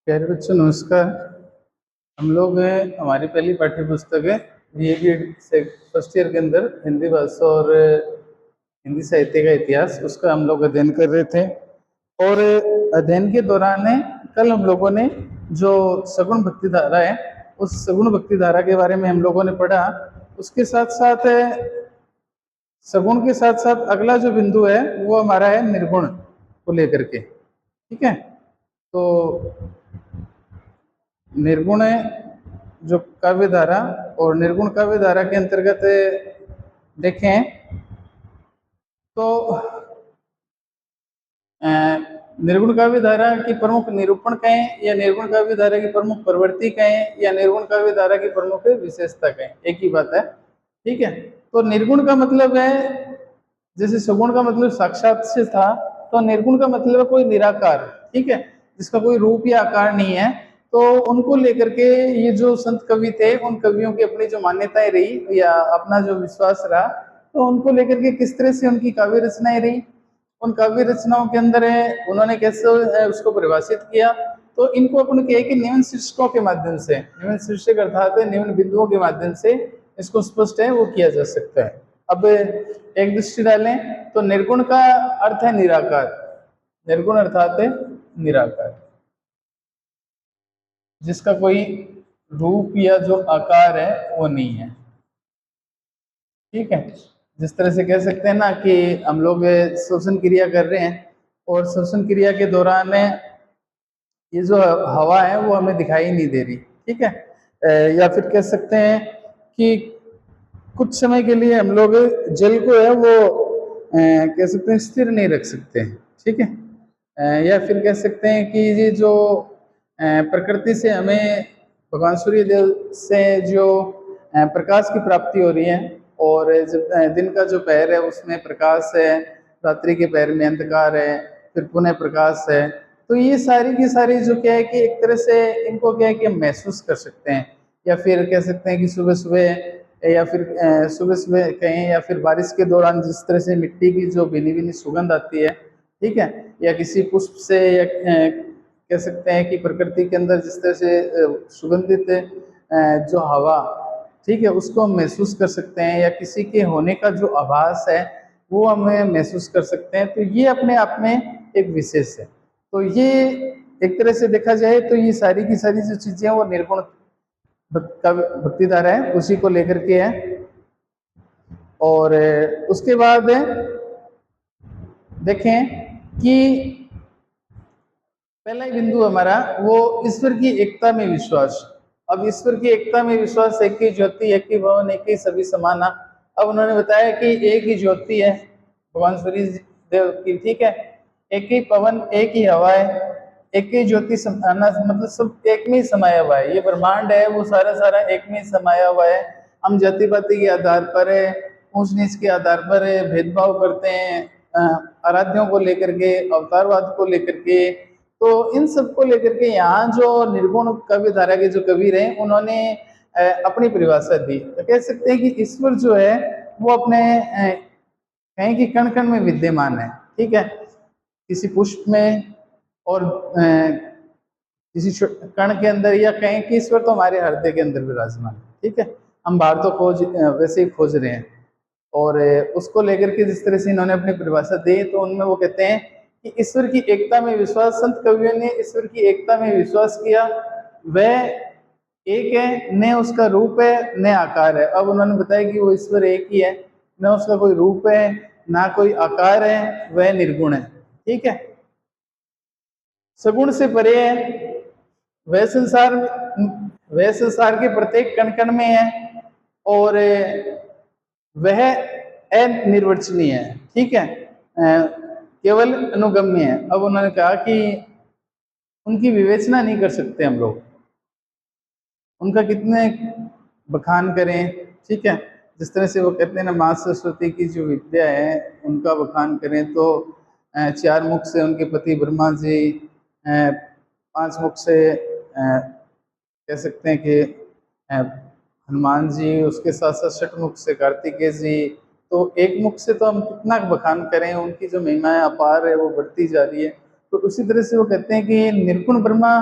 प्यारे बच्चों नमस्कार। हम लोग हमारी पहली पाठ्य पुस्तक है बीए से फर्स्ट ईयर के अंदर हिंदी भाषा और हिंदी साहित्य का इतिहास, उसका हम लोग अध्ययन कर रहे थे। और अध्ययन के दौरान कल हम लोगों ने जो सगुण भक्ति धारा है, उस सगुण भक्ति धारा के बारे में हम लोगों ने पढ़ा। उसके साथ साथ सगुण के साथ साथ अगला जो बिंदु है वो हमारा है निर्गुण को लेकर के। ठीक है, तो निर्गुण जो काव्य धारा और निर्गुण काव्य धारा के अंतर्गत देखें तो निर्गुण काव्य धारा की प्रमुख निरूपण कहें या निर्गुण काव्य धारा की प्रमुख प्रवृत्ति कहें या निर्गुण काव्य धारा की प्रमुख विशेषता कहें, एक ही बात है। ठीक है, तो निर्गुण का मतलब है, जैसे सगुण का मतलब साक्षात से था, तो निर्गुण का मतलब है कोई निराकार, ठीक है, जिसका कोई रूप या आकार नहीं है। तो उनको लेकर के ये जो संत कवि थे, उन कवियों की अपनी जो मान्यताएं रही या अपना जो विश्वास रहा, तो उनको लेकर के किस तरह से उनकी काव्य रचनाएं रही, उन काव्य रचनाओं के अंदर उन्होंने कैसे उसको परिभाषित किया। तो इनको अपन कहे कि निम्न शीर्षकों के माध्यम से, निम्न शीर्षक अर्थात निम्न बिंदुओं के माध्यम से इसको स्पष्ट है वो किया जा सकता है। अब एक दृष्टि डालें तो निर्गुण का अर्थ है निराकार, निर्गुण अर्थात है निराकार, जिसका कोई रूप या जो आकार है वो नहीं है। ठीक है, जिस तरह से कह सकते हैं ना कि हम लोग श्वसन क्रिया कर रहे हैं और श्वसन क्रिया के दौरान ये जो हवा है वो हमें दिखाई नहीं दे रही। ठीक है, या फिर कह सकते हैं कि कुछ समय के लिए हम लोग जल को है वो कह सकते हैं स्थिर नहीं रख सकते। ठीक है, या फिर कह सकते हैं कि ये जो प्रकृति से हमें भगवान सूर्य देव से जो प्रकाश की प्राप्ति हो रही है, और जब दिन का जो पहर है उसमें प्रकाश है, रात्रि के पहर में अंधकार है, फिर पुनः प्रकाश है। तो ये सारी की सारी जो क्या है कि एक तरह से इनको क्या है कि हम महसूस कर सकते हैं, या फिर कह सकते हैं कि सुबह सुबह या फिर सुबह सुबह कहें, या फिर बारिश के दौरान जिस तरह से मिट्टी की जो भीनी भीनी सुगंध आती है, ठीक है, या किसी पुष्प से, या कह सकते हैं कि प्रकृति के अंदर जिस तरह से सुगंधित जो हवा, ठीक है, उसको हम महसूस कर सकते हैं, या किसी के होने का जो आभास है वो हमें महसूस कर सकते हैं। तो ये अपने आप में एक विशेष है। तो ये एक तरह से देखा जाए तो ये सारी की सारी जो चीजें वो निर्गुण भक्ति धारा है उसी को लेकर के है। और उसके बाद देखें कि पहला ही बिंदु हमारा वो ईश्वर की एकता में विश्वास। अब ईश्वर की एकता में विश्वास, एक ही ज्योति एक ही भवन एक ही सभी समाना। अब उन्होंने बताया कि एक ही ज्योति है भगवान सूर्य देव की, ठीक है, एक ही पवन एक ही हवा है, एक ही ज्योति समाना, मतलब सब एक में ही समाया हुआ है। ये ब्रह्मांड है वो सारा सारा एक में ही समाया हुआ है। हम जाति पाति के आधार पर है, ऊंच नीच के आधार पर भेदभाव करते हैं, आराध्यों को लेकर के, अवतारवाद को लेकर के। तो इन सब को लेकर के यहाँ जो निर्गुण काव्य धारा के जो कवि रहे उन्होंने अपनी परिभाषा दी। तो कह सकते हैं कि ईश्वर जो है वो अपने कहीं कि कण कण में विद्यमान है। ठीक है, किसी पुष्प में और किसी कण के अंदर, या कहीं कि ईश्वर तो हमारे हृदय के अंदर विराजमान है। ठीक है, हम बाहर तो खोज वैसे ही खोज रहे हैं। और उसको लेकर के जिस तरह से इन्होंने अपनी परिभाषा दी, तो उनमें वो कहते हैं कि ईश्वर की एकता में विश्वास, संत कवियों ने ईश्वर की एकता में विश्वास किया। वह एक है, न उसका रूप है न आकार है। अब उन्होंने बताया कि वो ईश्वर एक ही है, न उसका कोई रूप है ना कोई आकार है, वह निर्गुण है। ठीक है, सगुण से परे है, वह संसार के प्रत्येक कण कण में है, और वह अनिर्वचनीय है। ठीक है, केवल अनुगम्य है। अब उन्होंने कहा कि उनकी विवेचना नहीं कर सकते हम लोग, उनका कितने बखान करें। ठीक है, जिस तरह से वो कहते हैं ना, माँ सरस्वती की जो विद्या है उनका बखान करें तो चार मुख से उनके पति ब्रह्मा जी, पांच मुख से कह सकते हैं कि हनुमान जी, उसके साथ साथ षठ मुख से कार्तिकेय जी। तो एक मुख से तो हम कितना बखान करें, उनकी जो महिमाएं अपार है वो बढ़ती जा रही है। तो उसी तरह से वो कहते हैं कि निर्गुण ब्रह्मा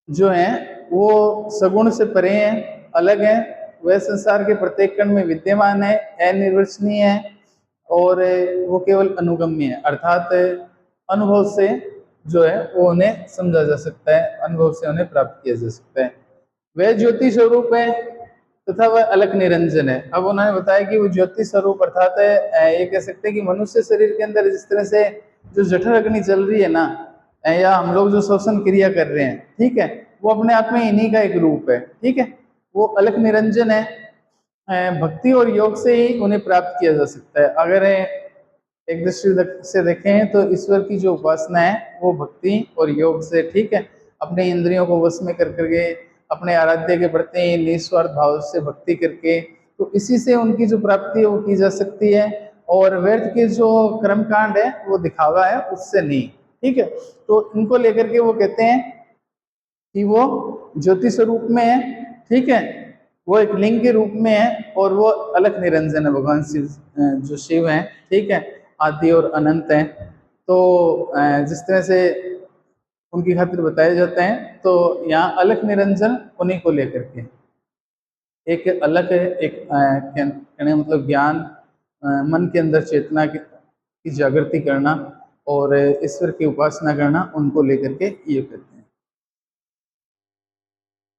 जो हैं वो सगुण से परे हैं, अलग हैं। वह संसार के प्रत्येक कण में विद्यमान है, अनिर्वचनीय है और वो केवल अनुगम्य है, अर्थात अनुभव से जो है वो उन्हें समझा जा सकता है, अनुभव से उन्हें प्राप्त किया जा सकता है। वह ज्योति स्वरूप है तथा वह अलग निरंजन है। अब उन्होंने बताया कि वो ज्योति स्वरूप अर्थात ये कह सकते हैं कि मनुष्य शरीर के अंदर जिस तरह से जो जठर अग्नि चल रही है ना, या हम लोग जो श्वसन क्रिया कर रहे हैं, ठीक है, वो अपने आप में इन्हीं का एक रूप है, ठीक है, वो अलग निरंजन है। भक्ति और योग से ही उन्हें प्राप्त किया जा सकता है। अगर एक दृष्टि से देखें तो ईश्वर की जो उपासना है वो भक्ति और योग से, ठीक है, अपने इंद्रियों को वश में कर करके अपने आराध्य के प्रति निस्वार्थ भाव से भक्ति करके, तो इसी से उनकी जो प्राप्ति है वो की जा सकती है। और व्यर्थ के जो कर्मकांड है वो दिखावा है, उससे नहीं, ठीक है। तो इनको लेकर के वो कहते हैं कि वो ज्योति स्वरूप में है, ठीक है, वो एक लिंग के रूप में है और वो अलग निरंजन है, भगवान शिव जो शिव हैं, ठीक है, आदि और अनंत हैं। तो जिस तरह से उनकी खातिर बताए जाते हैं, तो यहाँ अलग निरंजन उन्हीं को लेकर के एक अलग है, एक कहने मतलब ज्ञान, मन के अंदर चेतना की जागृति करना और ईश्वर की उपासना करना, उनको लेकर के ये करते हैं।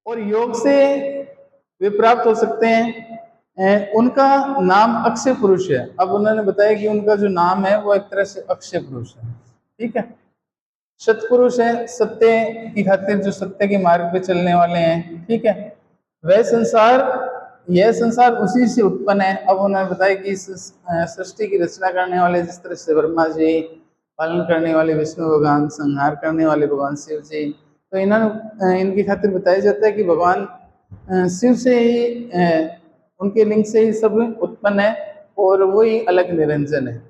और योग से वे प्राप्त हो सकते हैं, उनका नाम अक्षय पुरुष है। अब उन्होंने बताया कि उनका जो नाम है वो एक तरह से अक्षय पुरुष है, ठीक है। सतपुरुष है, सत्य की खातिर जो सत्य के मार्ग पे चलने वाले हैं, ठीक है। वह संसार, यह संसार उसी से उत्पन्न है। अब उन्होंने बताया कि सृष्टि की रचना करने वाले जिस तरह से ब्रह्मा जी, पालन करने वाले विष्णु भगवान, संहार करने वाले भगवान शिव जी, तो इन्होंने इनकी खातिर बताया जाता है कि भगवान शिव से ही, उनके लिंग से ही सब उत्पन्न है और वही अलग निरंजन है।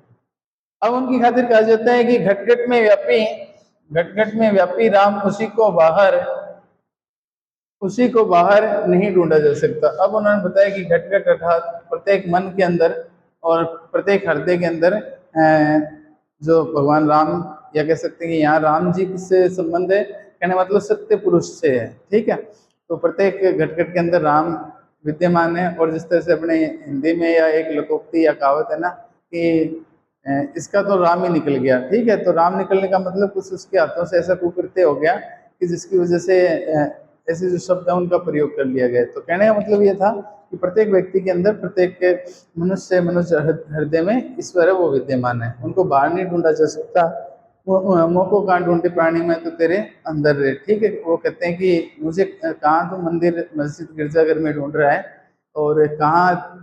अब उनकी खातिर कहा जाता है कि घट घट में व्यापी, घट घट में व्यापी राम उसी को बाहर नहीं ढूंढा जा सकता। अब उन्होंने बताया कि घट घट अर्थात प्रत्येक मन के अंदर और प्रत्येक हृदय के अंदर जो भगवान राम, या कह सकते हैं कि यहाँ राम जी से संबंध है, कहने मतलब सत्य पुरुष से है, ठीक है। तो प्रत्येक घट घट के अंदर राम विद्यमान है। और जिस तरह से अपने हिंदी में या एक लोकोक्ति या कहावत है ना कि इसका तो राम ही निकल गया, ठीक है। तो राम निकलने का मतलब कुछ उसके हाथों से ऐसा कुकृत्य हो गया कि जिसकी वजह से ऐसे जो शब्द है उनका प्रयोग कर लिया गया। तो कहने का मतलब ये था कि प्रत्येक व्यक्ति के अंदर, प्रत्येक मनुष्य हृदय में ईश्वर है, वो विद्यमान है, उनको बाहर नहीं ढूंढा जा सकता। मोह को कहाँ ढूंढे प्राणी में, तो तेरे अंदर रहे, ठीक है। वो कहते हैं कि मुझे कहाँ तो मंदिर मस्जिद गिरजाघर में ढूंढ रहा है और कहाँ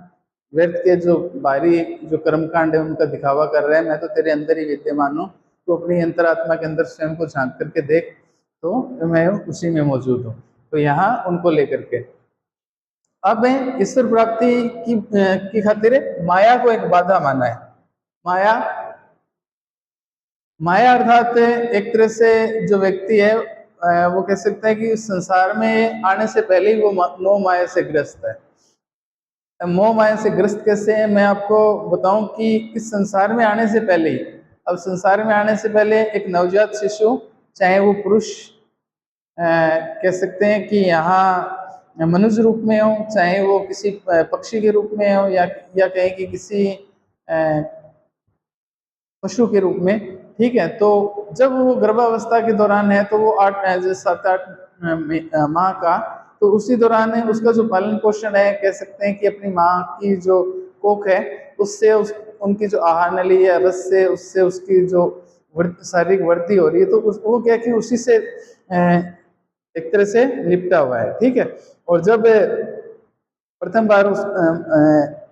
व्यर्थ के जो बाहरी जो कर्मकांड है उनका दिखावा कर रहा है, मैं तो तेरे अंदर ही विद्यमान हूँ। तो अपनी अंतरात्मा के अंदर स्वयं को झांक करके देख, तो मैं उसी में मौजूद हूँ। तो यहाँ उनको लेकर के अब ईश्वर प्राप्ति की खातिर माया को एक बाधा माना है। माया, माया अर्थात एक तरह से जो व्यक्ति है वो कह सकता है कि संसार में आने से पहले ही वो मोह माया से ग्रस्त है। मोह माया से ग्रस्त कैसे है, मैं आपको बताऊं कि इस संसार में आने से पहले ही, अब संसार में आने से पहले एक नवजात शिशु, चाहे वो पुरुष कह सकते हैं कि यहाँ मनुष्य रूप में हो, चाहे वो किसी पक्षी के रूप में हो, या कहें कि किसी पशु के रूप में, ठीक है। तो जब वो गर्भावस्था के दौरान है तो वो 7-8 माह का, तो उसी दौरान है उसका जो पालन पोषण है, कह सकते हैं कि अपनी माँ की जो कोख है उससे उनकी जो आहार नली या रस से, उससे उसकी जो शारीरिक वृद्धि हो रही है, तो वो क्या कि उसी से एक तरह से लिपटा हुआ है, ठीक है। और जब प्रथम बार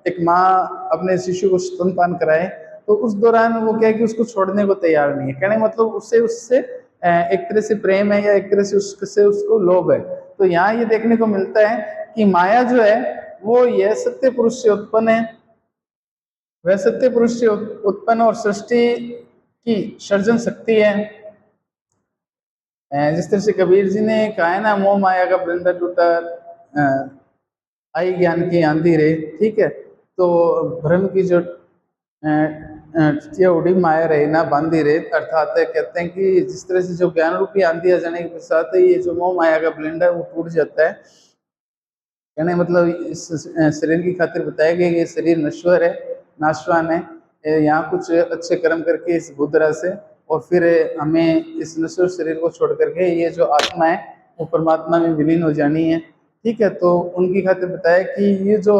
एक माँ अपने शिशु को स्तनपान कराए, तो उस दौरान वो क्या है कि उसको छोड़ने को तैयार नहीं है। कहने मतलब उससे एक तरह से प्रेम है, या एक तरह से उसको लोभ है। तो यहाँ ये देखने को मिलता है कि माया जो है वो यह सत्य पुरुष से उत्पन्न है, वह सत्य पुरुष से उत्पन्न और सृष्टि की सर्जन शक्ति है। जिस तरह से कबीर जी ने कहा है ना, मोह माया का बंधन टूटा, आई ज्ञान की आंधी रे, ठीक है। तो भ्रम की जो उड़ी माया रहे ना बांधी रहे, अर्थात कहते हैं कि जिस तरह से जो ज्ञान रूपी आंधी आ जाने के साथ ये जो मोह माया का ब्लेंड है वो टूट जाता है। कहने मतलब इस शरीर की खातिर बताया गया कि ये शरीर नश्वर है, नाशवान है, यहाँ कुछ अच्छे कर्म करके इस बुद्धरा से और फिर हमें इस नश्वर शरीर को छोड़ करके ये जो आत्मा है वो परमात्मा में विलीन हो जानी है। ठीक है, तो उनकी खातिर बताया कि ये जो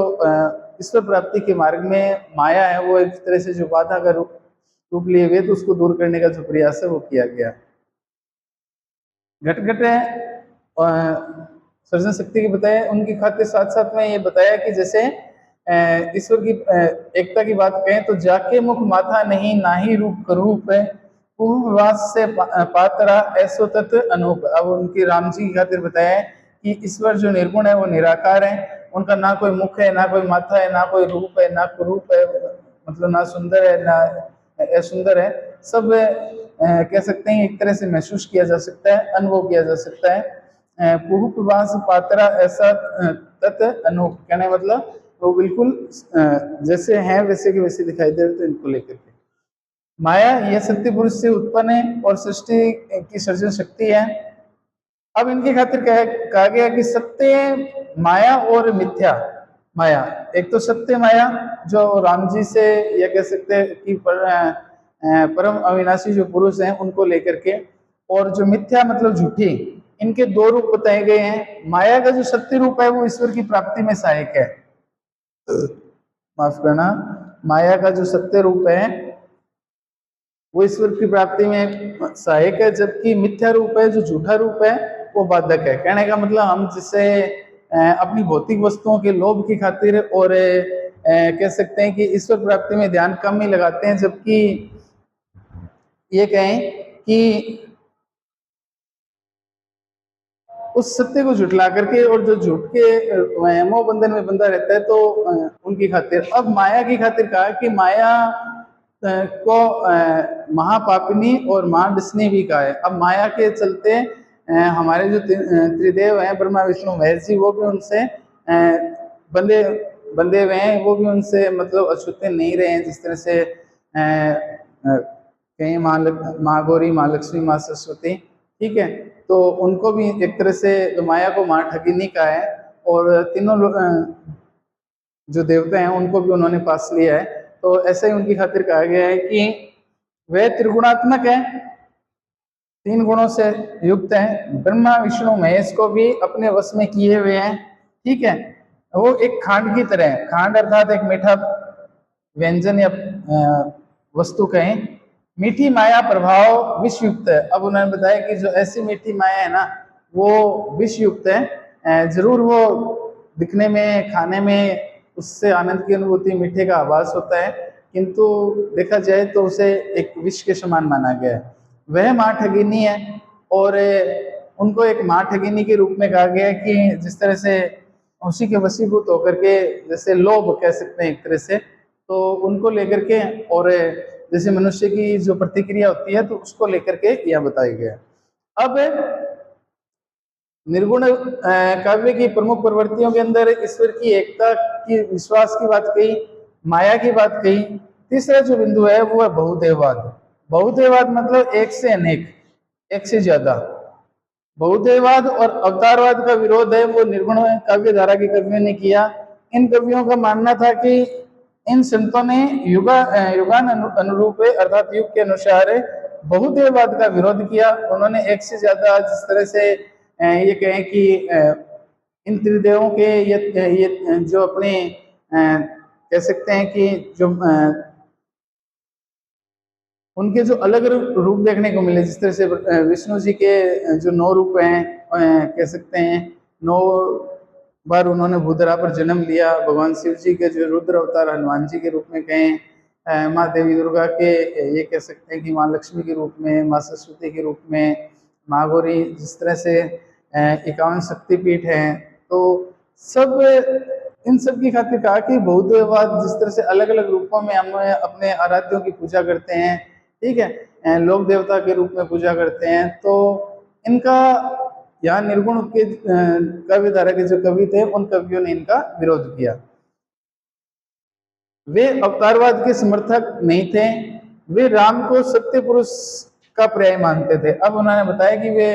ईश्वर प्राप्ति के मार्ग में माया है वो एक तरह से जो बाधा का रूप लिए हुए, तो उसको दूर करने का जो प्रयास है वो किया गया। घट घट सृजन शक्ति के बताया उनकी खातिर साथ साथ में ये बताया कि जैसे ईश्वर की एकता की बात कहें तो जाके मुख माथा नहीं नाही रूप करूप है वास से पात्रा ऐसो तत् अनूप। अब उनकी राम जी की खातिर बताया है कि ईश्वर जो निर्गुण है वो निराकार है, उनका ना कोई मुख है, ना कोई माथा है, ना कोई रूप है, ना कुरूप है, मतलब ना सुंदर है ना असुंदर है, सब कह सकते हैं एक तरह से महसूस किया जा सकता है, अनुभव किया जा सकता है। पुहुपवास पात्रा ऐसा तत् अनूप, कहने मतलब वो बिल्कुल जैसे हैं वैसे के वैसे दिखाई दे रहे, तो इनको लेकर के माया यह सत्य पुरुष से उत्पन्न है और सृष्टि की सृजन शक्ति है। अब इनकी खातिर कहा गया कि सत्य माया और मिथ्या माया, एक तो सत्य माया जो राम जी से या कह सकते हैं कि परम अविनाशी जो पुरुष हैं उनको लेकर के, और जो मिथ्या मतलब झूठी, इनके दो रूप बताए गए हैं। माया का जो सत्य रूप है वो ईश्वर की प्राप्ति में सहायक है, माफ करना, माया का जो सत्य रूप है वो ईश्वर की प्राप्ति में सहायक है, जबकि मिथ्या रूप है जो झूठा रूप है वो बाधक है। कहने का मतलब हम जिससे अपनी भौतिक वस्तुओं के लोभ की खातिर और कह सकते हैं कि ईश्वर प्राप्ति में ध्यान कम ही लगाते हैं, जबकि ये कहें कि उस सत्य को झुठला करके और जो झूठ के मोह बंधन में बंधा रहता है, तो उनकी खातिर। अब माया की खातिर कहा कि माया को महापापिनी और महाडिस्नी भी कहा है। अब माया के चलते हमारे जो त्रिदेव हैं ब्रह्मा विष्णु महेश जी, वो भी उनसे बंधे बंधे हुए हैं, वो भी उनसे मतलब अछूते नहीं रहे हैं। जिस तरह से कहीं माँ गौरी, माँ लक्ष्मी, माँ सरस्वती, ठीक है, तो उनको भी एक तरह से माया को माँ ठगिनी का है, और तीनों जो देवता हैं उनको भी उन्होंने पास लिया है। तो ऐसे ही उनकी खातिर कहा गया है कि वे त्रिगुणात्मक है, तीन गुणों से युक्त है, ब्रह्मा विष्णु महेश को भी अपने वश में किए हुए हैं। ठीक है, वो एक खांड की तरह है, खांड अर्थात एक मीठा व्यंजन या वस्तु कहें। मीठी माया प्रभाव विष युक्त है। अब उन्होंने बताया कि जो ऐसी मीठी माया है ना वो विष युक्त है, जरूर वो दिखने में, खाने में उससे आनंद की अनुभूति, मीठे का आभास होता है, किंतु देखा जाए तो उसे एक विष के समान माना गया है। वह माँ ठगिनी है, और उनको एक माँ ठगिनी के रूप में कहा गया है कि जिस तरह से उसी के वशीभूत होकर के, जैसे लोभ कह सकते हैं एक तरह से, तो उनको लेकर के, और जैसे मनुष्य की जो प्रतिक्रिया होती है तो उसको लेकर के यह बताया गया। अब निर्गुण काव्य की प्रमुख प्रवृत्तियों के अंदर ईश्वर की एकता की, विश्वास की बात कही, माया की बात कही। तीसरा जो बिंदु है वो है बहुदेववाद। बहुदेववाद मतलब एक से अनेक, एक से ज्यादा। बहुदेववाद और अवतारवाद का विरोध है वो निर्गुण काव्य धारा के कवियों ने किया। इन कवियों का मानना था कि इन संतों ने युगान अनुरूप अर्थात युग के अनुसार बहुदेववाद का विरोध किया। उन्होंने एक से ज्यादा, जिस तरह से ये कहें कि इन त्रिदेवों के ये जो अपने कह सकते हैं कि जो उनके जो अलग रूप देखने को मिले, जिस तरह से विष्णु जी के जो 9 रूप हैं, कह सकते हैं 9 बार उन्होंने भूधरा पर जन्म लिया। भगवान शिव जी के जो रुद्र अवतार हनुमान जी के रूप में कहें, माँ देवी दुर्गा के ये कह सकते हैं कि माँ लक्ष्मी के रूप में, माँ सरस्वती के रूप में, माँ गौरी, जिस तरह से 51 शक्तिपीठ हैं, तो सब इन सब की खातिर कहा कि बहुदेववाद, जिस तरह से अलग अलग रूपों में हम अपने आराध्यों की पूजा करते हैं, ठीक है, लोक देवता के रूप में पूजा करते हैं, तो इनका यहाँ निर्गुण के काव्य धारा के जो कवि थे उन कवियों ने इनका विरोध किया। वे अवतारवाद के समर्थक नहीं थे, वे राम को सत्य पुरुष का पर्याय मानते थे। अब उन्होंने बताया कि वे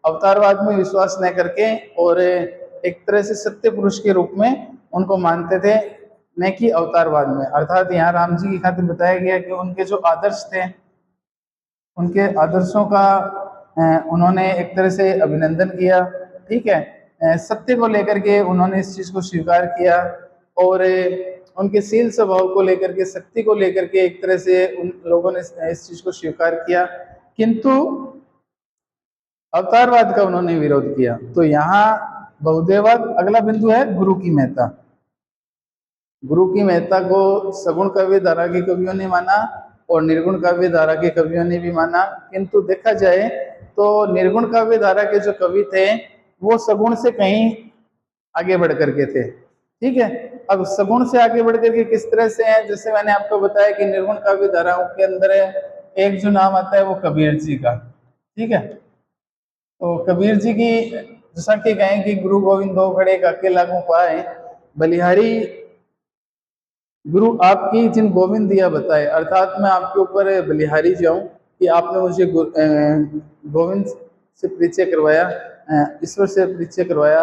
अवतारवाद में विश्वास न करके और एक तरह से सत्य पुरुष के रूप में उनको मानते थे, न कि अवतारवाद में। अर्थात यहाँ राम जी की खातिर बताया गया कि उनके जो आदर्श थे, उनके आदर्शों का उन्होंने एक तरह से अभिनंदन किया, ठीक है। सत्य को लेकर के उन्होंने इस चीज को स्वीकार किया और उनके शील स्वभाव को लेकर के, शक्ति को लेकर के एक तरह से उन लोगों ने इस चीज को स्वीकार किया, किंतु अवतारवाद का उन्होंने विरोध किया। तो यहाँ बहुदेववाद। अगला बिंदु है गुरु की महत्ता। गुरु की महत्ता को सगुण काव्य धारा के कवियों ने माना और निर्गुण काव्य धारा के कवियों ने भी माना, किंतु देखा जाए तो निर्गुण काव्य धारा के जो कवि थे वो सगुण से कहीं आगे बढ़ करके थे, ठीक है। अब सगुण से आगे बढ़ करके किस तरह से है, जैसे मैंने आपको बताया कि निर्गुण काव्य धाराओं के अंदर एक जो नाम आता है वो कबीर जी का, ठीक है। तो कबीर जी की जैसा कि कहें कि गुरु गोविंद दो खड़े काके लागू पाए, बलिहारी गुरु आपकी जिन गोविंद दिया बताए, अर्थात मैं आपके ऊपर बलिहारी जाऊं कि आपने मुझे गोविंद से परिचय करवाया, ईश्वर से परिचय करवाया,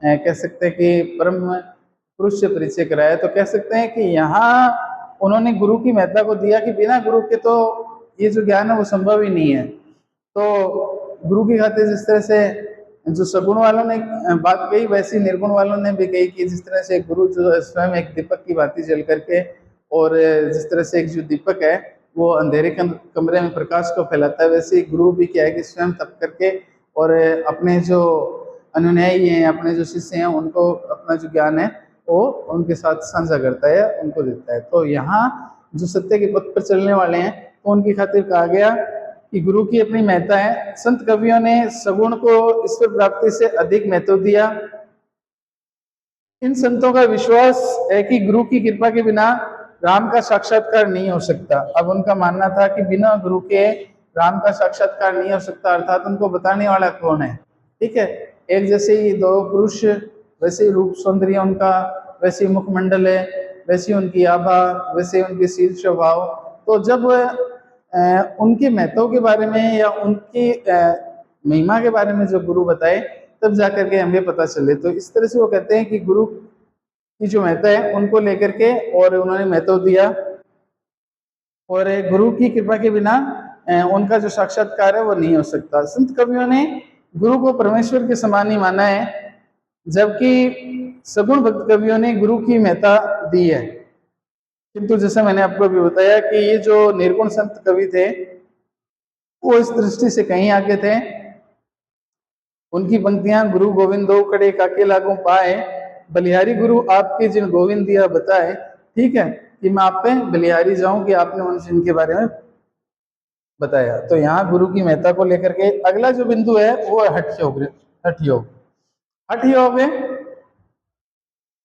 कह सकते हैं कि परम पुरुष से परिचय कराया। तो कह सकते हैं कि यहाँ उन्होंने गुरु की महत्ता को दिया कि बिना गुरु के तो ये जो ज्ञान है वो संभव ही नहीं है। तो गुरु की खातिर जिस तरह से जो सगुण वालों ने बात कही, वैसी निर्गुण वालों ने भी कही कि जिस तरह से गुरु जो स्वयं एक दीपक की भांति जल करके, और जिस तरह से एक जो दीपक है वो अंधेरे कमरे में प्रकाश को फैलाता है, वैसे ही गुरु भी क्या है कि स्वयं तप करके और अपने जो अनुयायी हैं, अपने जो शिष्य हैं, उनको अपना जो ज्ञान है वो उनके साथ साझा करता है, उनको देता है। तो यहाँ जो सत्य के पथ पर चलने वाले हैं तो उनकी खातिर कहा गया कि गुरु की अपनी महत्ता है। संत कवियों ने सगुण को ईश्वर प्राप्ति से अधिक महत्व दिया। इन संतों का विश्वास है कि गुरु की कृपा के बिना राम का साक्षात्कार नहीं हो सकता। अब उनका मानना था कि बिना गुरु के राम का साक्षात्कार नहीं हो सकता, अर्थात उनको बताने वाला कौन है, ठीक है। एक जैसे ही दो पुरुष, वैसे ही रूप सौंदर्य उनका, वैसे ही मुखमंडल है, वैसी उनकी आभा, वैसे उनके शील स्वभाव। तो जब उनके महत्व के बारे में या उनकी महिमा के बारे में जो गुरु बताए, तब जाकर के हमें पता चले। तो इस तरह से वो कहते हैं कि गुरु की जो महत्व है उनको लेकर के और उन्होंने महत्व दिया, और गुरु की कृपा के बिना उनका जो साक्षात्कार है वो नहीं हो सकता। संत कवियों ने गुरु को परमेश्वर के समान ही माना है, जबकि सगुण भक्त कवियों ने गुरु की महत्ता दी है। किंतु जैसे मैंने आपको अभी बताया कि ये जो निर्गुण संत कवि थे वो इस दृष्टि से कहीं आगे थे। उनकी पंक्तियां गुरु गोविंद दो खड़े काके लागू पाए, बलिहारी गुरु आपके जिन गोविंद दिया बताए, ठीक है, कि मैं आप पे बलिहारी जाऊं कि आपने मुझे इनके बारे में बताया। तो यहाँ गुरु की महत्ता को लेकर के अगला जो बिंदु है वो है हठ योग। हठ योग, हठ योग है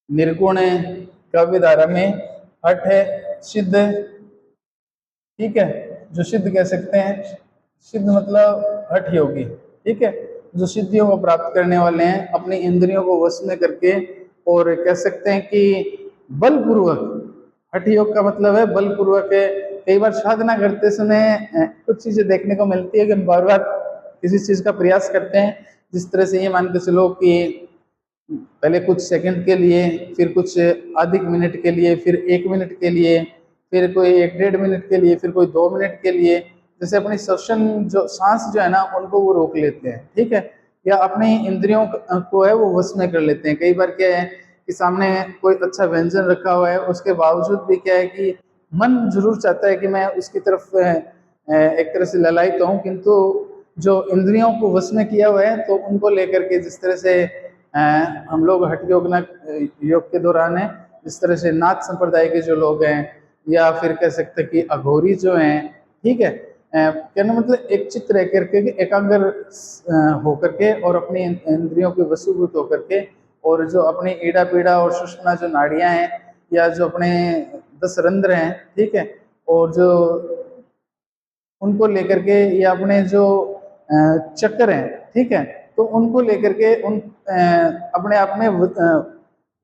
निर्गुण काव्य धारा में हठ है सिद्ध, ठीक है, जो सिद्ध कह सकते हैं। सिद्ध मतलब हठ योगी, ठीक है, जो सिद्धियों को प्राप्त करने वाले हैं अपनी इंद्रियों को वश में करके, और कह सकते हैं कि बलपूर्वक। हठ योग का मतलब है बलपूर्वक। कई बार साधना करते समय कुछ चीजें देखने को मिलती है कि हम बार बार किसी चीज का प्रयास करते हैं। जिस तरह से ये मान के चलो कि पहले कुछ सेकंड के लिए, फिर कुछ आधे मिनट के लिए, फिर 1 मिनट के लिए, फिर कोई 1-1.5 मिनट के लिए, फिर कोई 2 मिनट के लिए, जैसे अपनी श्वसन जो सांस जो है ना उनको वो रोक लेते हैं, ठीक है, या अपनी इंद्रियों को है वो वश में कर लेते हैं। कई बार क्या है कि सामने कोई अच्छा व्यंजन रखा हुआ है, उसके बावजूद भी क्या है कि मन जरूर चाहता है कि मैं उसकी तरफ एक तरह से ललायित हूँ, किंतु जो इंद्रियों को वश में किया हुआ है तो उनको लेकर के जिस तरह से हम लोग हठ योग के दौरान है, जिस तरह से नाथ संप्रदाय के जो लोग हैं, या फिर कह सकते हैं कि अघोरी जो हैं, ठीक है, कहने मतलब एक चित्त रह करके एकाग्र होकर के और अपनी इंद्रियों के वशीभूत होकर के, और जो अपनी ईड़ा पीड़ा और सुषुम्ना जो नाड़ियां हैं या जो अपने 10 रंध्र हैं, ठीक है, और जो उनको लेकर के या अपने जो चक्कर हैं, ठीक है, तो उनको लेकर के उन अपने आप में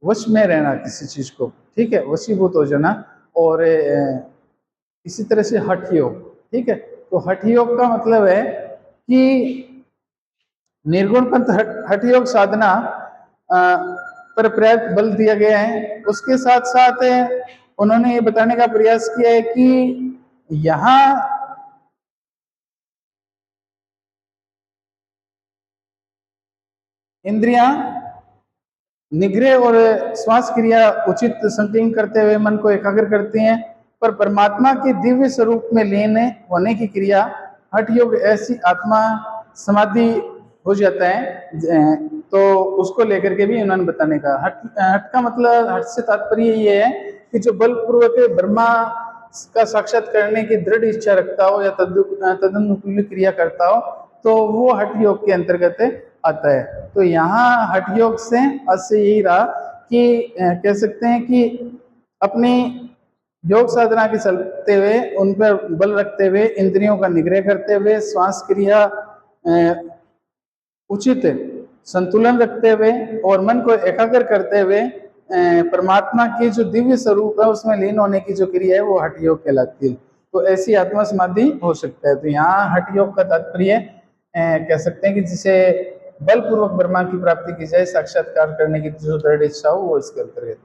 वश में रहना किसी चीज को, ठीक है, वशीभूत हो जाना, और इसी तरह से हठ योग, ठीक है। तो हठ योग का मतलब है कि निर्गुण पंथ हठ योग साधना पर पर्याप्त बल दिया गया है। उसके साथ साथ उन्होंने ये बताने का प्रयास किया है कि यहाँ इंद्रियां निग्रह और श्वास क्रिया उचित संकीर्ण करते हुए मन को एकाग्र करती हैं, पर परमात्मा के दिव्य स्वरूप में लीन होने की क्रिया हठ योग ऐसी आत्मा समाधि हो जाता है। तो उसको लेकर के भी उन्होंने बताने का हठ हठ का मतलब, हठ से तात्पर्य ये है कि जो बलपूर्वक ब्रह्मा का साक्षात करने की दृढ़ इच्छा रखता हो या तदनुकूल क्रिया करता हो, तो वो हठ योग के अंतर्गत आता है। तो यहाँ हठ योग से अस्य यही रहा कि कह सकते हैं कि अपनी योग साधना के चलते हुए उन पर बल रखते हुए, इंद्रियों का निग्रह करते हुए, श्वास क्रिया उचित संतुलन रखते हुए और मन को एकाग्र करते हुए परमात्मा की जो दिव्य स्वरूप है उसमें लीन होने की जो क्रिया है वो हठ योग कहलाती है। तो ऐसी आत्मा समाधि हो सकता है। तो यहाँ हठ योग का तात्पर्य कह सकते हैं कि जिसे बलपूर्वक ब्रह्मा की प्राप्ति की जाए, साक्षात्कार करने की जो दृढ़ इच्छा हो, वो इसके अंतर्गत।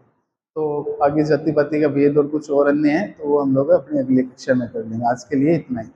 तो आगे जाति पाति का भेद और कुछ और अन्य है तो वो हम लोग अपनी अगली कक्षा में कर लेंगे। आज के लिए इतना ही।